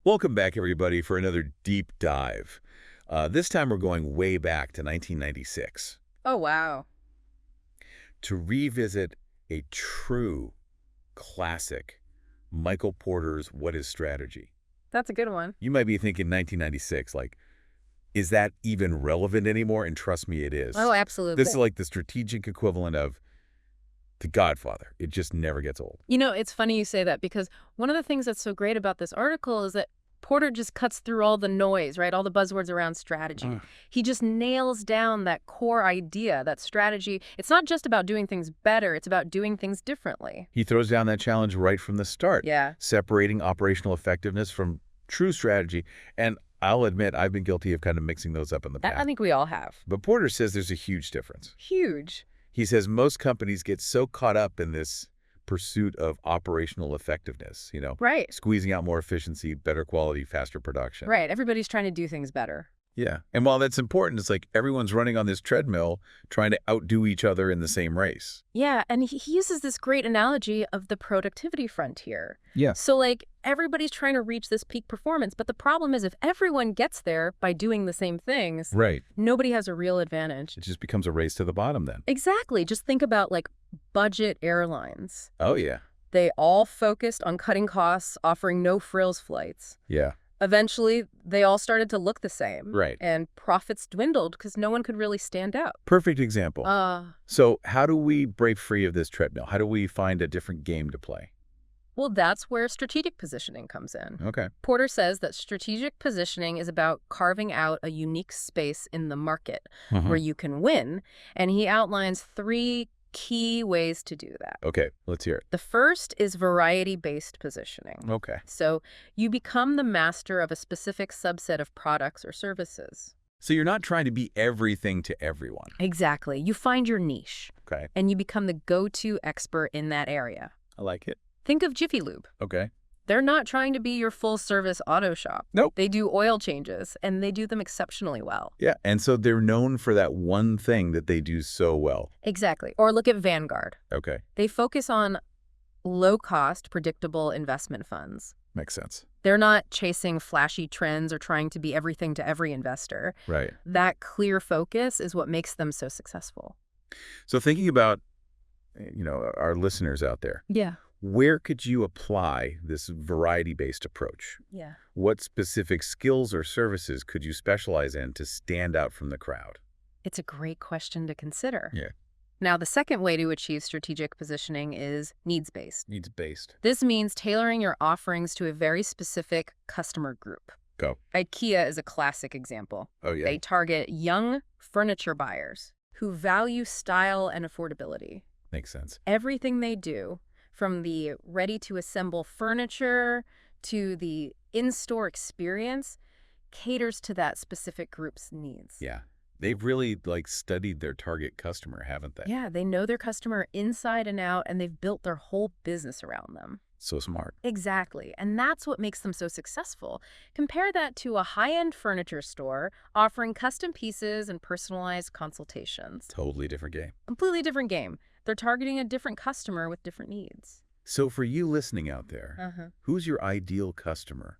Welcome back, everybody, for another deep dive. This time we're going way back to 1996 Oh, wow. to revisit a true classic, Michael Porter's What is Strategy? That's a good one. You might be thinking 1996, like, is that even relevant anymore? And trust me, it is. Oh, absolutely. This is like the strategic equivalent of The Godfather. It just never gets old. You know, it's funny you say that because one of the things that's so great about this article is that Porter just cuts through all the noise, right? All the buzzwords around strategy. He just nails down that core idea, that strategy. It's not just about doing things better. It's about doing things differently. He throws down that challenge right from the start. Yeah. Separating operational effectiveness from true strategy. And I'll admit, I've been guilty of kind of mixing those up in the I past. think we all have. But Porter says there's a huge difference. Huge. He says most companies get so caught up in this pursuit of operational effectiveness, Right. squeezing out more efficiency, better quality, faster production. Right. Everybody's trying to do things better. Yeah. And while that's important, it's like everyone's running on this treadmill trying to outdo each other in the same race. Yeah. And he uses this great analogy of the productivity frontier. Yeah. So, like, everybody's trying to reach this peak performance. But the problem is if everyone gets there by doing the same things, Right. nobody has a real advantage. It just becomes a race to the bottom then. Exactly. Just think about, like, budget airlines. Oh, yeah. They all focused on cutting costs, offering no-frills flights. Yeah. Eventually, they all started to look the same. Right. And profits dwindled because no one could really stand out. Perfect example. Uh, So how do we break free of this treadmill? How do we find a different game to play? well, that's where strategic positioning comes in. Okay. Porter says that strategic positioning is about carving out a unique space in the market where you can win, and he outlines 3 key ways to do that. Okay, let's hear it. The first is variety-based positioning. Okay. So you become the master of a specific subset of products or services. So you're not trying to be everything to everyone. Exactly. You find your niche, Okay. and you become the go-to expert in that area. I like it. Think of Jiffy Lube. Okay. They're not trying to be your full-service auto shop. Nope. They do oil changes, and they do them exceptionally well. Yeah, and so they're known for that one thing that they do so well. Exactly. Or look at Vanguard. Okay. They focus on low-cost, predictable investment funds. Makes sense. They're not chasing flashy trends or trying to be everything to every investor. Right. That clear focus is what makes them so successful. So thinking about, our listeners out there, Yeah. where could you apply this variety-based approach? Yeah. What specific skills or services could you specialize in to stand out from the crowd? It's a great question to consider. Yeah. Now, the second way to achieve strategic positioning is needs-based. Needs-based. This means tailoring your offerings to a very specific customer group. Go. IKEA is a classic example. Oh, yeah. They target young furniture buyers who value style and affordability. Makes sense. Everything they do, from the ready-to-assemble furniture to the in-store experience, caters to that specific group's needs. Yeah. They've really, studied their target customer, haven't they? Yeah, they know their customer inside and out, and they've built their whole business around them. So smart. Exactly, and that's what makes them so successful. Compare that to a high-end furniture store offering custom pieces and personalized consultations. Totally different game. Completely different game. They're targeting a different customer with different needs. So for you listening out there, who's your ideal customer?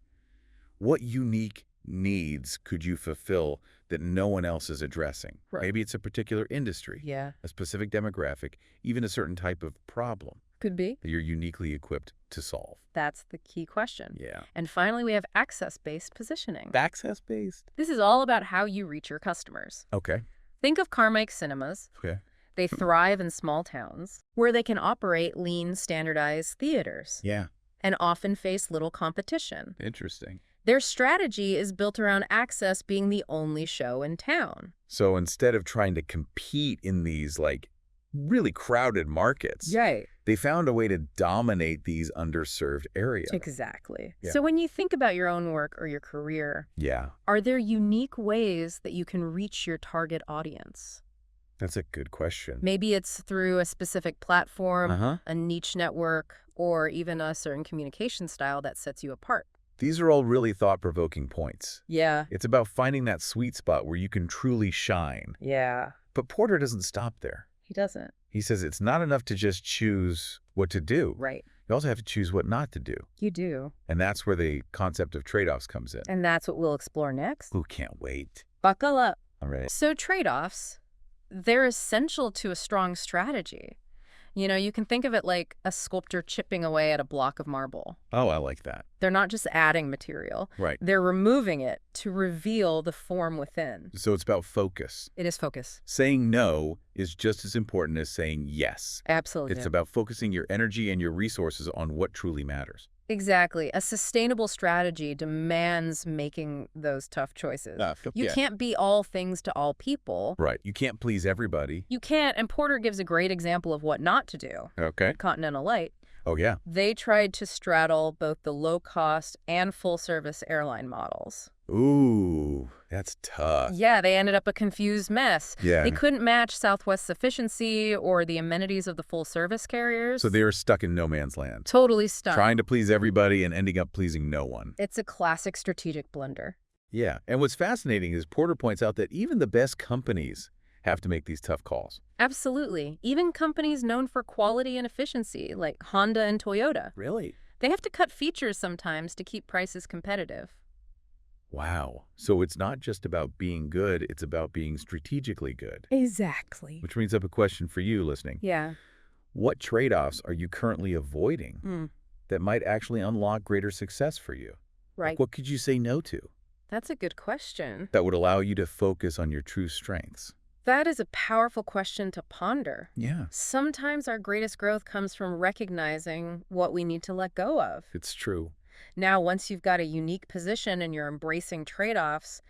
What unique needs could you fulfill that no one else is addressing? Right. Maybe it's a particular industry, Yeah, a specific demographic, even a certain type of problem could be. that you're uniquely equipped to solve. That's the key question. Yeah. And finally, we have access-based positioning. Access-based? This is all about how you reach your customers. Okay. Think of Carmike Cinemas. Okay. They thrive in small towns where they can operate lean, standardized theaters Yeah. and often face little competition. Interesting. Their strategy is built around Access being the only show in town. So instead of trying to compete in these, really crowded markets, Right. they found a way to dominate these underserved areas. Exactly. Yeah. So when you think about your own work or your career, Yeah. are there unique ways that you can reach your target audience? That's a good question. Maybe it's through a specific platform, Uh-huh. a niche network, or even a certain communication style that sets you apart. These are all really thought-provoking points. Yeah. It's about finding that sweet spot where you can truly shine. Yeah. But Porter doesn't stop there. He doesn't. He says it's not enough to just choose what to do. Right. You also have to choose what not to do. You do. And that's where the concept of trade-offs comes in. And that's what we'll explore next. Ooh, can't wait. Buckle up. All right. So trade-offs, they're essential to a strong strategy. You know, you can think of it like a sculptor chipping away at a block of marble. Oh, I like that. They're not just adding material. Right. They're removing it to reveal the form within. So it's about focus. It is focus. Saying no is just as important as saying yes. Absolutely. It's about focusing your energy and your resources on what truly matters. Exactly. A sustainable strategy demands making those tough choices. You can't be all things to all people. Right. You can't please everybody. You can't, and Porter gives a great example of what not to do. Okay. Continental Light. Oh, yeah. They tried to straddle both the low-cost and full-service airline models. Ooh, that's tough. Yeah, they ended up a confused mess. Yeah. They couldn't match Southwest's efficiency or the amenities of the full-service carriers. So they were stuck in no man's land. Totally stuck. Trying to please everybody and ending up pleasing no one. It's a classic strategic blunder. Yeah. And what's fascinating is Porter points out that even the best companies have to make these tough calls. Absolutely. Even companies known for quality and efficiency, like Honda and Toyota, Really? they have to cut features sometimes to keep prices competitive. Wow. So it's not just about being good, it's about being strategically good. Exactly. Which brings up a question for you listening. Yeah. What trade-offs are you currently avoiding that might actually unlock greater success for you? Right. Like, what could you say no to That's a good question. that would allow you to focus on your true strengths? That is a powerful question to ponder. Yeah, Sometimes our greatest growth comes from recognizing what we need to let go of. it's true. Now, once you've got a unique position and you're embracing trade-offs,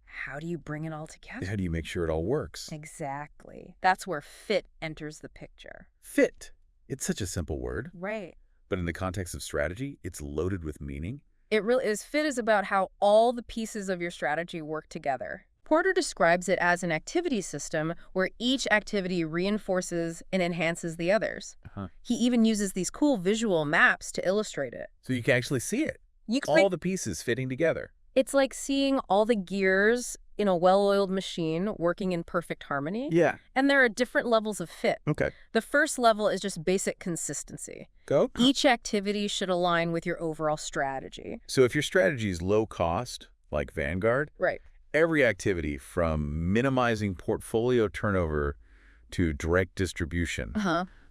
how do you bring it all together? How do you make sure it all works? Exactly. That's where fit enters the picture. Fit. It's such a simple word, Right. but in the context of strategy, it's loaded with meaning. It really is. Fit is about how all the pieces of your strategy work together. Porter describes it as an activity system where each activity reinforces and enhances the others. He even uses these cool visual maps to illustrate it. So you can actually see it. You All the pieces fitting together. It's like seeing all the gears in a well-oiled machine working in perfect harmony. Yeah. And there are different levels of fit. Okay. The first level is just basic consistency. Go. Each activity should align with your overall strategy. So if your strategy is low cost, like Vanguard, Right. every activity from minimizing portfolio turnover to direct distribution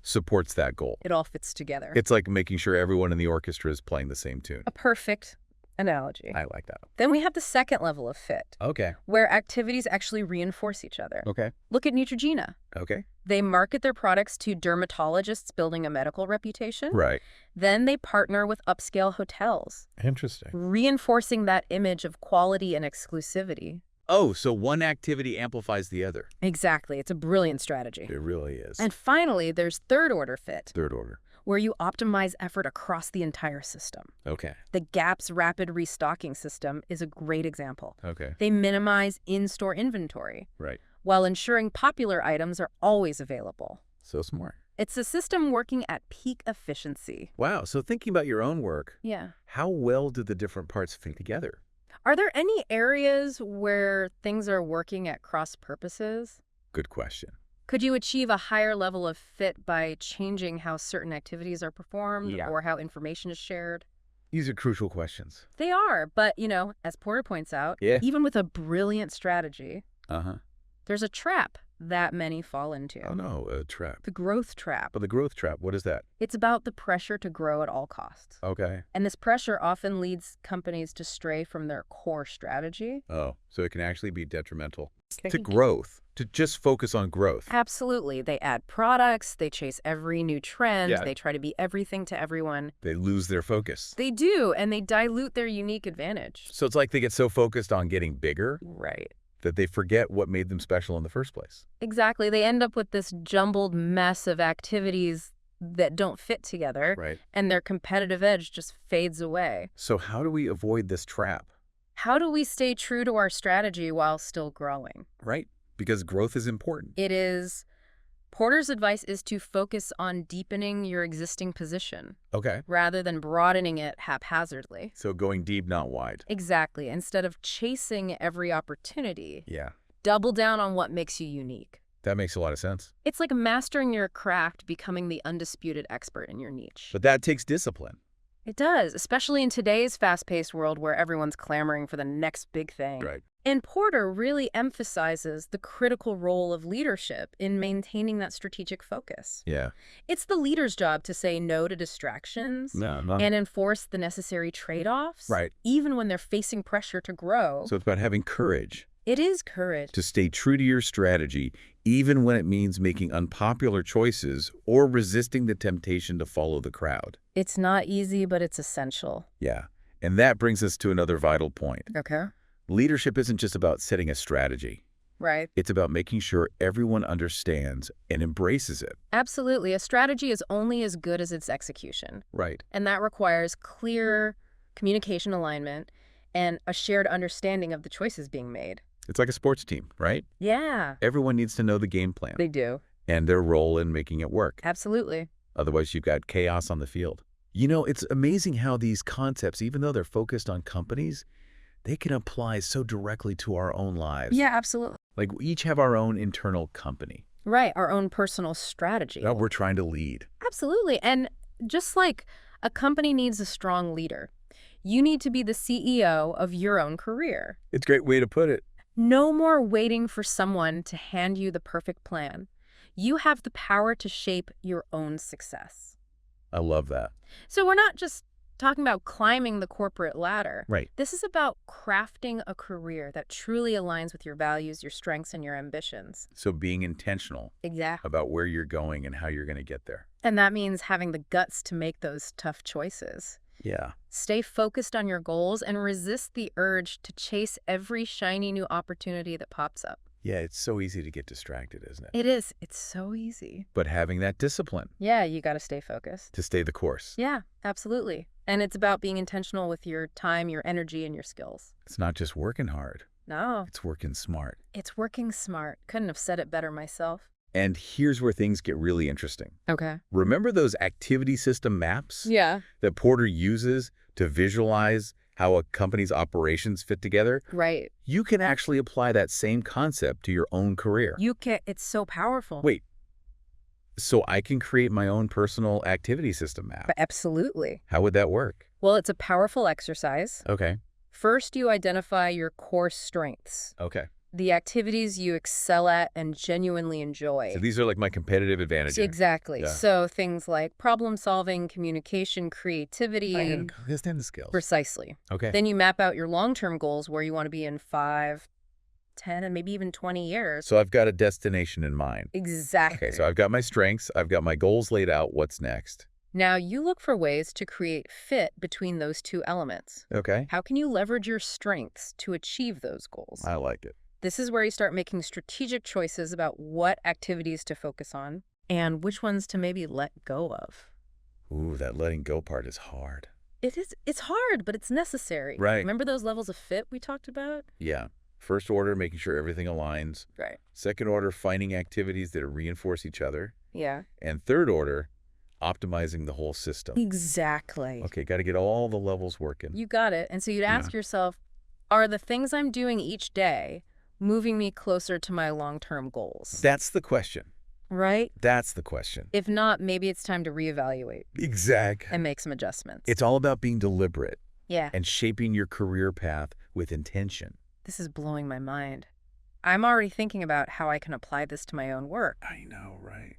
supports that goal. It all fits together. It's like making sure everyone in the orchestra is playing the same tune. A perfect analogy. I like that. Then we have the second level of fit, Okay. where activities actually reinforce each other. Okay. Look at Neutrogena. Okay. They market their products to dermatologists building a medical reputation. Right. Then they partner with upscale hotels, Interesting. reinforcing that image of quality and exclusivity. Oh, so one activity amplifies the other. Exactly. It's a brilliant strategy. It really is. And finally, there's third order fit, Third order. where you optimize effort across the entire system. Okay. The Gap's rapid restocking system is a great example. Okay. They minimize in-store inventory Right. while ensuring popular items are always available. So smart. It's a system working at peak efficiency. Wow. So thinking about your own work, Yeah. how well do the different parts fit together? Are there any areas where things are working at cross purposes? Good question. Could you achieve a higher level of fit by changing how certain activities are performed Yeah. or how information is shared? These are crucial questions. They are, but, as Porter points out, Yeah. even with a brilliant strategy, Uh-huh. there's a trap that many fall into. Oh, no, a trap. The growth trap. But the growth trap, what is that? It's about the pressure to grow at all costs. Okay. And this pressure often leads companies to stray from their core strategy. Oh, so it can actually be detrimental They to can- growth, to just focus on growth. Absolutely. They add products, they chase every new trend, Yeah. they try to be everything to everyone. They lose their focus. They do, and they dilute their unique advantage. So it's like they get so focused on getting bigger Right. that they forget what made them special in the first place. Exactly. They end up with this jumbled mess of activities that don't fit together, Right. and their competitive edge just fades away. So how do we avoid this trap? How do we stay true to our strategy while still growing? Right? Because growth is important. It is. Porter's advice is to focus on deepening your existing position Okay. rather than broadening it haphazardly. So going deep, not wide. Exactly. Instead of chasing every opportunity, Yeah. double down on what makes you unique. That makes a lot of sense. It's like mastering your craft, becoming the undisputed expert in your niche. But that takes discipline. It does, especially in today's fast-paced world where everyone's clamoring for the next big thing. Right. And Porter really emphasizes the critical role of leadership in maintaining that strategic focus. Yeah. It's the leader's job to say no to distractions and enforce the necessary trade-offs, Right. even when they're facing pressure to grow. So it's about having courage It is courage. to stay true to your strategy, even when it means making unpopular choices or resisting the temptation to follow the crowd. It's not easy, but it's essential. Yeah. And that brings us to another vital point. Okay. Leadership isn't just about setting a strategy. Right. It's about making sure everyone understands and embraces it. Absolutely. A strategy is only as good as its execution. Right. And that requires clear communication alignment and a shared understanding of the choices being made. It's like a sports team, right? Yeah, Everyone needs to know the game plan they do. and their role in making it work. Absolutely. Otherwise, you've got chaos on the field. You know, it's amazing how these concepts, even though they're focused on companies, they can apply so directly to our own lives. Yeah, absolutely. Like we each have our own internal company Right, our own personal strategy. that we're trying to lead. Absolutely. And just like a company needs a strong leader, you need to be the CEO of your own career. It's a great way to put it. No more waiting for someone to hand you the perfect plan. You have the power to shape your own success. I love that. So we're not just talking about climbing the corporate ladder. Right. This is about crafting a career that truly aligns with your values, your strengths, and your ambitions. So being intentional Exactly. about where you're going and how you're going to get there. And that means having the guts to make those tough choices. Yeah. Stay focused on your goals and resist the urge to chase every shiny new opportunity that pops up. Yeah, it's so easy to get distracted, isn't it? It is. It's so easy. But having that discipline Yeah, you got to stay focused. to stay the course. Yeah, absolutely. And it's about being intentional with your time, your energy, and your skills. It's not just working hard. No, It's working smart. it's working smart. Couldn't have said it better myself. And here's where things get really interesting. Okay. Remember those activity system maps Yeah. that Porter uses to visualize how a company's operations fit together? Right. You can actually apply that same concept to your own career. You can. It's so powerful. Wait, so I can create my own personal activity system map. But absolutely. How would that work? Well, it's a powerful exercise. Okay. First, you identify your core strengths, Okay. the activities you excel at and genuinely enjoy. So these are like my competitive advantages. Exactly. Yeah. So things like problem solving, communication, creativity. I understand the skills. Precisely. Okay. Then you map out your long-term goals where you want to be in 5, 10, and maybe even 20 years. So I've got a destination in mind. Exactly. Okay, so I've got my strengths, I've got my goals laid out. What's next? Now you look for ways to create fit between those two elements. Okay. How can you leverage your strengths to achieve those goals? I like it. This is where you start making strategic choices about what activities to focus on and which ones to maybe let go of. Ooh, that letting go part is hard. It's hard, but it's necessary. Right. Remember those levels of fit we talked about? Yeah. First order, making sure everything aligns. Right. Second order, finding activities that reinforce each other. Yeah. And third order, optimizing the whole system. Exactly. Okay, got to get all the levels working. You got it. And so you'd ask yourself, are the things I'm doing each day moving me closer to my long-term goals? That's the question. Right? That's the question. If not, maybe it's time to reevaluate Exact. and make some adjustments. It's all about being deliberate Yeah. and shaping your career path with intention. This is blowing my mind. I'm already thinking about how I can apply this to my own work. I know, right?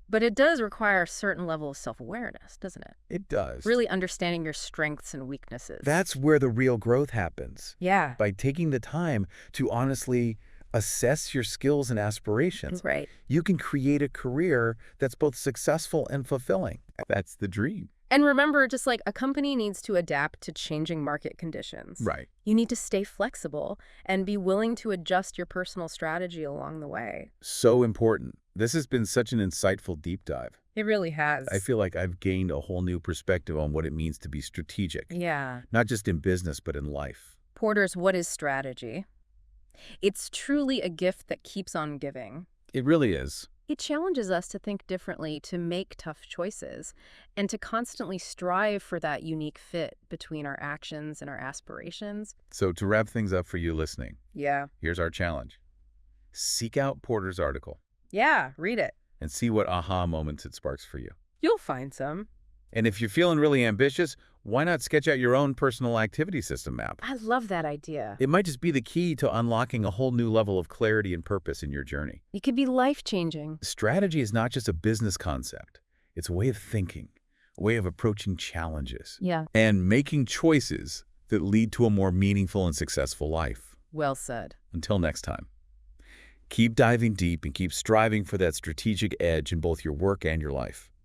But it does require a certain level of self-awareness, doesn't it? It does. Really understanding your strengths and weaknesses. That's where the real growth happens. Yeah. By taking the time to honestly assess your skills and aspirations, Right. you can create a career that's both successful and fulfilling. That's the dream. And remember, just like a company needs to adapt to changing market conditions. Right. You need to stay flexible and be willing to adjust your personal strategy along the way. So important. This has been such an insightful deep dive. It really has. I feel like I've gained a whole new perspective on what it means to be strategic, Yeah. not just in business, but in life. Porter's What is Strategy? It's truly a gift that keeps on giving. It really is. It challenges us to think differently, to make tough choices, and to constantly strive for that unique fit between our actions and our aspirations. So to wrap things up for you listening, Yeah. here's our challenge. Seek out Porter's article. Yeah, read it. and see what aha moments it sparks for you. You'll find some. And if you're feeling really ambitious, why not sketch out your own personal activity system map? I love that idea. It might just be the key to unlocking a whole new level of clarity and purpose in your journey. It could be life-changing. Strategy is not just a business concept. It's a way of thinking, a way of approaching challenges, Yeah. and making choices that lead to a more meaningful and successful life. Well said. Until next time, keep diving deep and keep striving for that strategic edge in both your work and your life.